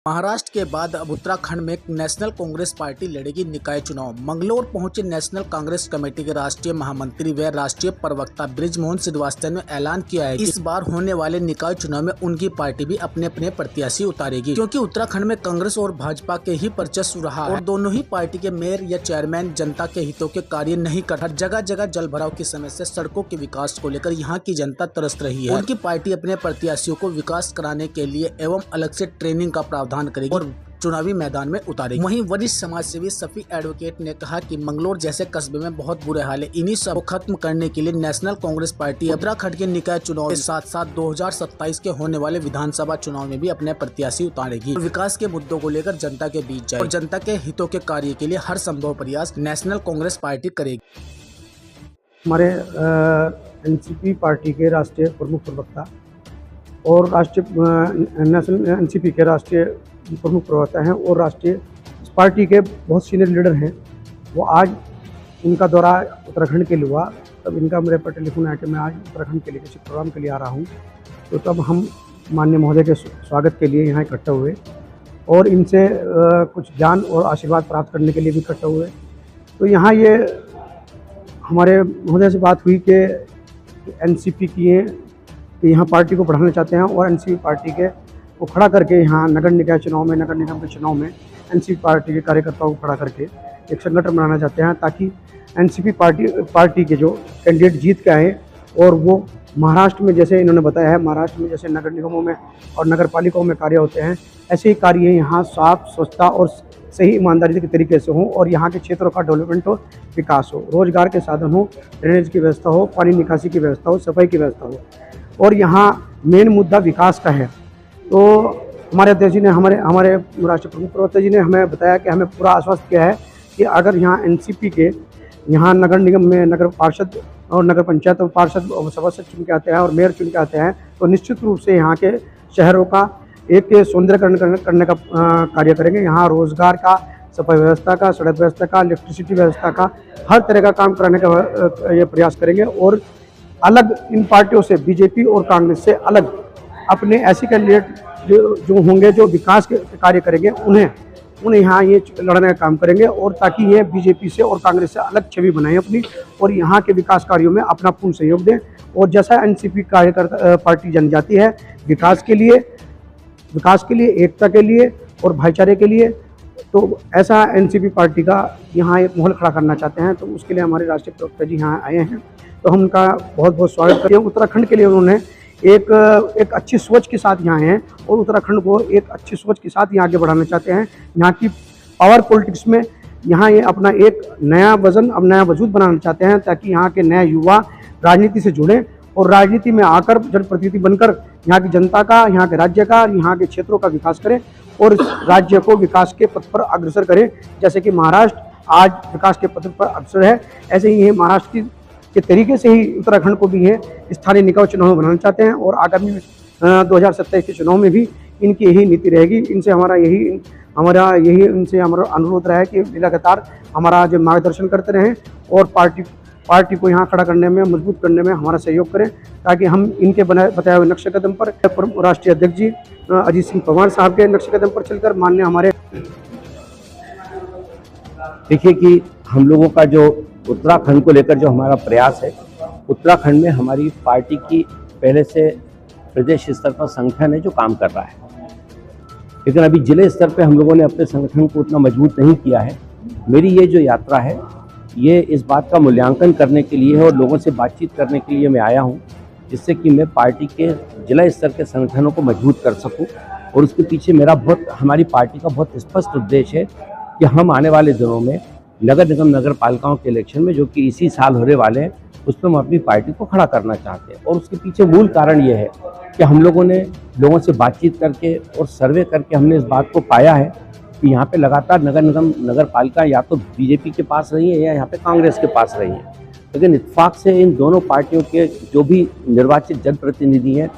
महाराष्ट्र के बाद अब उत्तराखंड में नेशनल कांग्रेस पार्टी लड़ेगी निकाय चुनाव। मंगलौर पहुंचे नेशनल कांग्रेस कमेटी के राष्ट्रीय महामंत्री व राष्ट्रीय प्रवक्ता बृजमोहन श्रीवास्तव ने ऐलान किया है कि इस बार होने वाले निकाय चुनाव में उनकी पार्टी भी अपने अपने प्रत्याशी उतारेगी, क्योंकि उत्तराखंड में कांग्रेस और भाजपा के ही वर्चस्व रहा और दोनों ही पार्टी के मेयर या चेयरमैन जनता के हितों के कार्य नहीं कर। हर जगह जगह जल भराव की समस्या, सड़कों के विकास को लेकर यहाँ की जनता तरस रही है। उनकी पार्टी अपने प्रत्याशियों को विकास कराने के लिए एवं अलग से ट्रेनिंग का प्रावधान करेगी और चुनावी मैदान में उतारेगी। वहीं वरिष्ठ समाज सेवी सफी एडवोकेट ने कहा कि मंगलौर जैसे कस्बे में बहुत बुरे हाल है। इन्हीं सब को खत्म करने के लिए नेशनल कांग्रेस पार्टी उत्तराखंड के निकाय चुनाव के साथ साथ 2027 के होने वाले विधानसभा चुनाव में भी अपने प्रत्याशी उतारेगी। विकास के मुद्दों को लेकर जनता के बीच जाए और जनता के हितों के कार्य के लिए हर संभव प्रयास नेशनल कांग्रेस पार्टी करेगी। हमारे एनसीपी पार्टी के राष्ट्रीय प्रमुख प्रवक्ता और नेशनल एनसीपी के राष्ट्रीय प्रमुख प्रवक्ता हैं और राष्ट्रीय पार्टी के बहुत सीनियर लीडर हैं। वो आज इनका दौरा उत्तराखंड के लिए हुआ, तब इनका मेरे पर टेलीफोन आया कि मैं आज उत्तराखंड के लिए किसी प्रोग्राम के लिए आ रहा हूँ। तो तब हम माननीय महोदय के स्वागत के लिए यहाँ इकट्ठा हुए और इनसे कुछ ज्ञान और आशीर्वाद प्राप्त करने के लिए भी इकट्ठा हुए। तो यहाँ ये हमारे महोदय से बात हुई कि एनसीपी की है कि यहाँ पार्टी को बढ़ाना चाहते हैं और एनसीपी पार्टी के को खड़ा करके यहाँ नगर निकाय चुनाव में, नगर निगम के चुनाव में एनसीपी पार्टी के कार्यकर्ताओं को खड़ा करके एक संगठन बनाना चाहते हैं, ताकि एनसीपी पार्टी के जो कैंडिडेट जीत के आए और वो महाराष्ट्र में, जैसे इन्होंने बताया है, महाराष्ट्र में जैसे नगर निगमों में और नगर पालिकाओं में कार्य होते हैं, ऐसे ही कार्य यहाँ साफ, स्वच्छता और सही ईमानदारी के तरीके से हो और यहाँ के क्षेत्रों का डेवलपमेंट हो, विकास हो, रोजगार के साधन हो, ड्रेनेज की व्यवस्था हो, पानी निकासी की व्यवस्था हो, सफाई की व्यवस्था हो। और यहाँ मेन मुद्दा विकास का है। तो हमारे अध्यक्ष जी ने, हमारे राष्ट्रीय प्रमुख प्रवक्ता जी ने हमें बताया कि हमें पूरा आश्वस्त किया है कि अगर यहाँ एनसीपी के यहाँ नगर निगम में नगर पार्षद और नगर पंचायत पार्षद सदस्य चुन के आते हैं और मेयर चुन के आते हैं, तो निश्चित रूप से यहाँ के शहरों का एक सौंदर्यकरण करने का कार्य करेंगे। यहाँ रोजगार का, सफाई व्यवस्था का, सड़क व्यवस्था का, इलेक्ट्रिसिटी व्यवस्था का, हर तरह का काम कराने का ये प्रयास करेंगे। और अलग इन पार्टियों से, बीजेपी और कांग्रेस से अलग अपने ऐसे कैंडिडेट जो होंगे जो विकास के कार्य करेंगे, उन्हें यहाँ ये लड़ने का काम करेंगे और ताकि ये बीजेपी से और कांग्रेस से अलग छवि बनाएं अपनी और यहाँ के विकास कार्यों में अपना पूर्ण सहयोग दें। और जैसा एनसीपी कार्यकर्ता पार्टी जन जाती है विकास के लिए, एकता के लिए और भाईचारे के लिए, तो ऐसा एनसीपी पार्टी का यहाँ एक माहौल खड़ा करना चाहते हैं। तो उसके लिए हमारे राष्ट्रीय प्रवक्ता जी यहाँ आए हैं, तो हम उनका बहुत बहुत स्वागत करते हैं। उत्तराखंड के लिए उन्होंने एक अच्छी सोच के साथ यहाँ हैं और उत्तराखंड को एक अच्छी सोच के साथ यहाँ आगे बढ़ाना चाहते हैं। यहाँ की पावर पॉलिटिक्स में यहाँ ये अपना एक नया वजन, अब नया वजूद बनाना चाहते हैं, ताकि यहाँ के नए युवा राजनीति से जुड़ें और राजनीति में आकर जनप्रतिनिधि बनकर यहाँ की जनता का, यहाँ के राज्य का, यहाँ के क्षेत्रों का विकास करें और राज्य को विकास के पथ पर अग्रसर करें। जैसे कि महाराष्ट्र आज विकास के पथ पर अग्रसर है, ऐसे ही महाराष्ट्र के तरीके से ही उत्तराखंड को भी है स्थानीय निकाय चुनाव बनाना चाहते हैं। और आगामी 2027 के चुनाव में भी इनकी यही नीति रहेगी। इनसे हमारा यही इनसे हमारा अनुरोध रहा है कि लगातार हमारा जो मार्गदर्शन करते रहें और पार्टी को यहाँ खड़ा करने में, मजबूत करने में हमारा सहयोग करें, ताकि हम इनके बताए हुए नक्शे कदम पर राष्ट्रीय अध्यक्ष जी अजीत सिंह पवार साहब के नक्शे कदम पर चलकर माननीय हमारे, देखिए कि हम लोगों का जो उत्तराखंड को लेकर जो हमारा प्रयास है, उत्तराखंड में हमारी पार्टी की पहले से प्रदेश स्तर पर संगठन है जो काम कर रहा है, लेकिन अभी जिले स्तर पे हम लोगों ने अपने संगठन को उतना मजबूत नहीं किया है। मेरी ये जो यात्रा है ये इस बात का मूल्यांकन करने के लिए है और लोगों से बातचीत करने के लिए मैं आया हूँ, जिससे कि मैं पार्टी के जिला स्तर के संगठनों को मजबूत कर सकूँ। और उसके पीछे हमारी पार्टी का बहुत स्पष्ट उद्देश्य है कि हम आने वाले दिनों में नगर निगम, नगर पालिकाओं के इलेक्शन में, जो कि इसी साल होने वाले हैं, उस पर हम अपनी पार्टी को खड़ा करना चाहते हैं। और उसके पीछे मूल कारण ये है कि हम लोगों ने लोगों से बातचीत करके और सर्वे करके हमने इस बात को पाया है कि यहाँ पे लगातार नगर निगम, नगर पालिका या तो बीजेपी के पास रही है या यहाँ पे कांग्रेस के पास रही है, लेकिन इत्तेफाक से इन दोनों पार्टियों के जो भी निर्वाचित जनप्रतिनिधि हैं,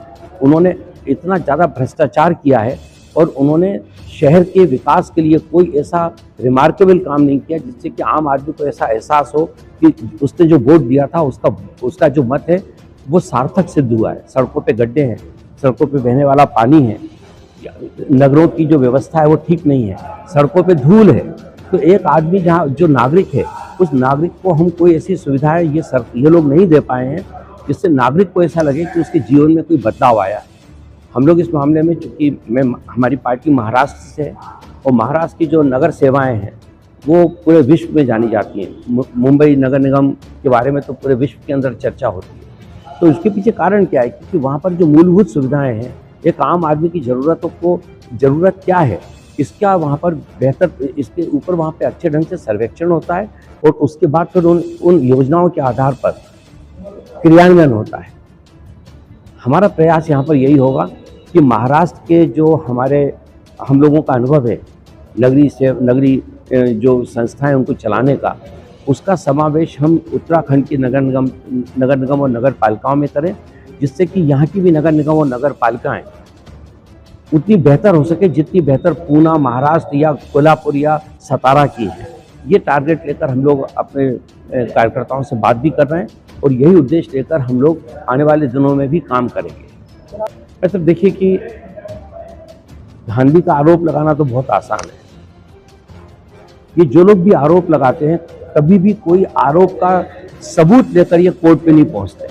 उन्होंने इतना ज़्यादा भ्रष्टाचार किया है और उन्होंने शहर के विकास के लिए कोई ऐसा रिमार्केबल काम नहीं किया जिससे कि आम आदमी को ऐसा एहसास हो कि उसने जो वोट दिया था उसका जो मत है वो सार्थक सिद्ध हुआ है। सड़कों पे गड्ढे हैं, सड़कों पे बहने वाला पानी है, नगरों की जो व्यवस्था है वो ठीक नहीं है, सड़कों पे धूल है। तो एक आदमी जहाँ जो नागरिक है, उस नागरिक को हम कोई ऐसी सुविधाएं ये लोग नहीं दे पाए हैं जिससे नागरिक को ऐसा लगे कि उसके जीवन में कोई बदलाव आया। हम लोग इस मामले में, चूँकि हमारी पार्टी महाराष्ट्र से है और महाराष्ट्र की जो नगर सेवाएं हैं वो पूरे विश्व में जानी जाती हैं। मुंबई नगर निगम के बारे में तो पूरे विश्व के अंदर चर्चा होती है। तो इसके पीछे कारण क्या है? क्योंकि वहाँ पर जो मूलभूत सुविधाएं हैं, एक आम आदमी की ज़रूरत क्या है, इसका वहाँ पर बेहतर, इसके ऊपर वहाँ पे अच्छे ढंग से सर्वेक्षण होता है और उसके बाद फिर उन योजनाओं के आधार पर क्रियान्वयन होता है। हमारा प्रयास यहाँ पर यही होगा कि महाराष्ट्र के जो हम लोगों का अनुभव है नगरीय जो संस्थाएं उनको चलाने का, उसका समावेश हम उत्तराखंड की नगर निगम और नगर पालिकाओं में करें, जिससे कि यहाँ की भी नगर निगम और नगर पालिकाएं उतनी बेहतर हो सके जितनी बेहतर पूना, महाराष्ट्र या कोल्हापुर या सतारा की है। ये टारगेट लेकर हम लोग अपने कार्यकर्ताओं से बात भी कर रहे हैं और यही उद्देश्य लेकर हम लोग आने वाले दिनों में भी काम करेंगे। ऐसा देखिए कि धांधली का आरोप लगाना तो बहुत आसान है। ये जो लोग भी आरोप लगाते हैं, कभी भी कोई आरोप का सबूत लेकर ये कोर्ट पे नहीं पहुंचते।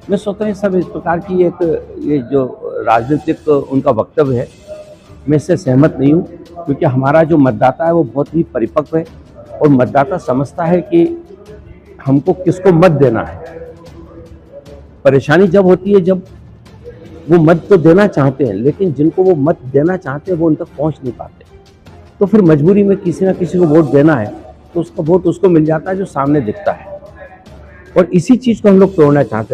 मैं सोचता हूँ सब इस प्रकार की ये जो राजनीतिक उनका वक्तव्य है, मैं इससे सहमत नहीं हूँ, क्योंकि हमारा जो मतदाता है वो बहुत ही परिपक्व है और मतदाता समझता है कि हमको किसको मत देना है। परेशानी जब होती है जब वो मत तो देना चाहते हैं, लेकिन जिनको वो मत देना चाहते हैं वो उन तक पहुँच नहीं पाते। तो फिर मजबूरी में किसी ना किसी को वोट देना है तो उसका वोट उसको मिल जाता है जो सामने दिखता है, और इसी चीज़ को हम लोग तोड़ना चाहते हैं।